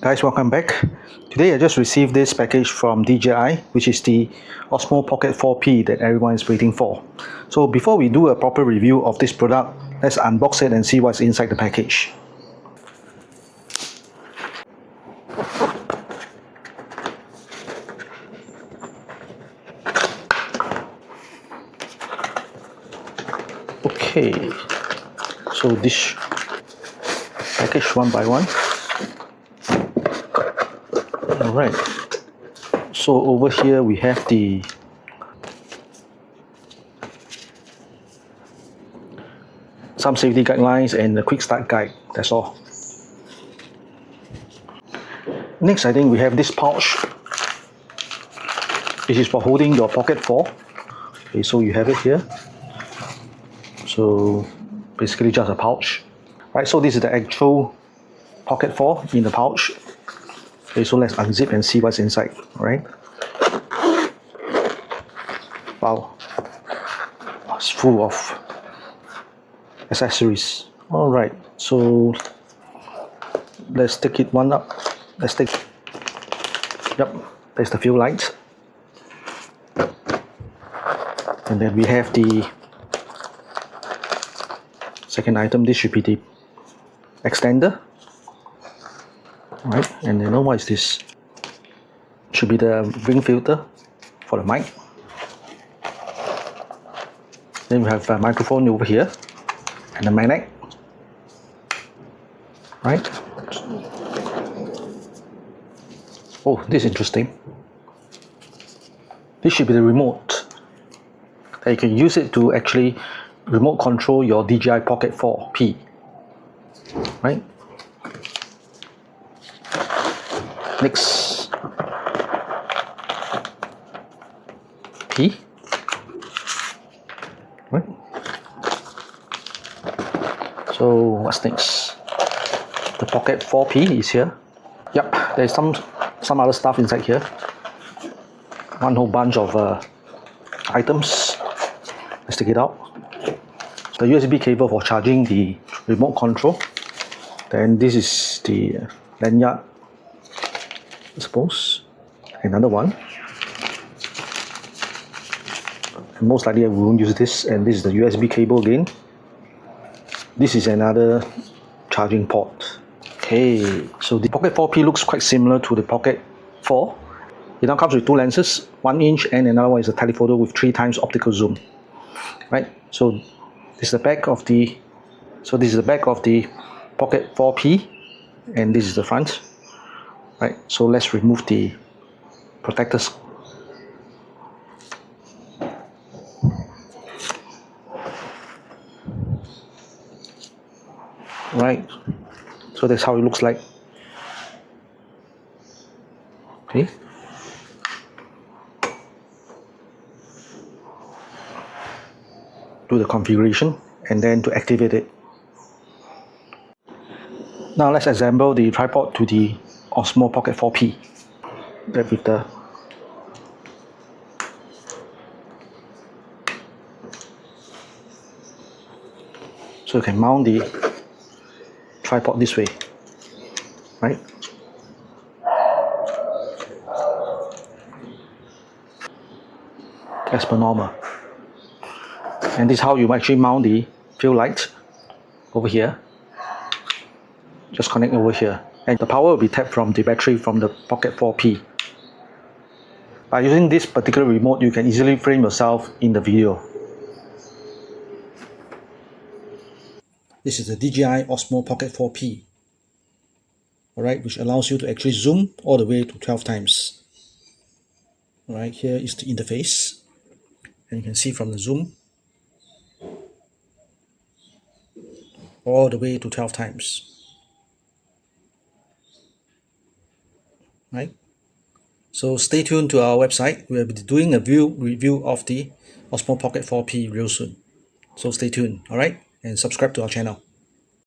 Guys, welcome back. Today I just received this package from DJI, which is the Osmo Pocket 4P that everyone is waiting for. So before we do a proper review of this product, let's unbox it and see what's inside the package. Okay, so this package one by one. Alright, so over here we have some safety guidelines and a quick start guide, that's all. Next, I think we have this pouch. This is for holding your Pocket 4. Okay, so you have it here. So basically just a pouch. Right, so this is the actual Pocket 4 in the pouch. Okay, so let's unzip and see what's inside. Alright. Wow. It's full of accessories. Alright, so let's take it one up. Let's take. Yep, there's the fuel light. And then we have the second item. This should be the extender. Alright, and then what is this? Should be the ring filter for the mic. Then we have a microphone over here and a magnet. Right? Oh, this is interesting. This should be the remote. You can use it to actually remote control your DJI Pocket 4P. Right? Next, P. Right. So what's next? The Pocket 4P is here. Yep, there's some other stuff inside here. One whole bunch of items. Let's take it out. The USB cable for charging the remote control. Then this is the lanyard, I suppose. Another one. And most likely I won't use this. And this is the USB cable again. This is another charging port. Okay, so the Pocket 4P looks quite similar to the Pocket 4. It now comes with two lenses, 1 inch, and another one is a telephoto with 3 times optical zoom. Right. So this is the back of the. So this is the back of the Pocket 4P, and this is the front. Right. So let's remove the protectors. Right. So that's how it looks like. Okay. Do the configuration and then to activate it. Now let's assemble the tripod to the Osmo Pocket 4P. That with the so you can mount the tripod this way, right? As per normal. And this is how you actually mount the field light over here. Just connect over here. And the power will be tapped from the battery from the Pocket 4P. By using this particular remote, you can easily frame yourself in the video. This is the DJI Osmo Pocket 4P. Alright, which allows you to actually zoom all the way to 12 times. Alright, here is the interface. And you can see from the zoom all the way to 12 times. Right? So stay tuned to our website. We'll be doing a review of the Osmo Pocket 4P real soon. So stay tuned, alright? And subscribe to our channel.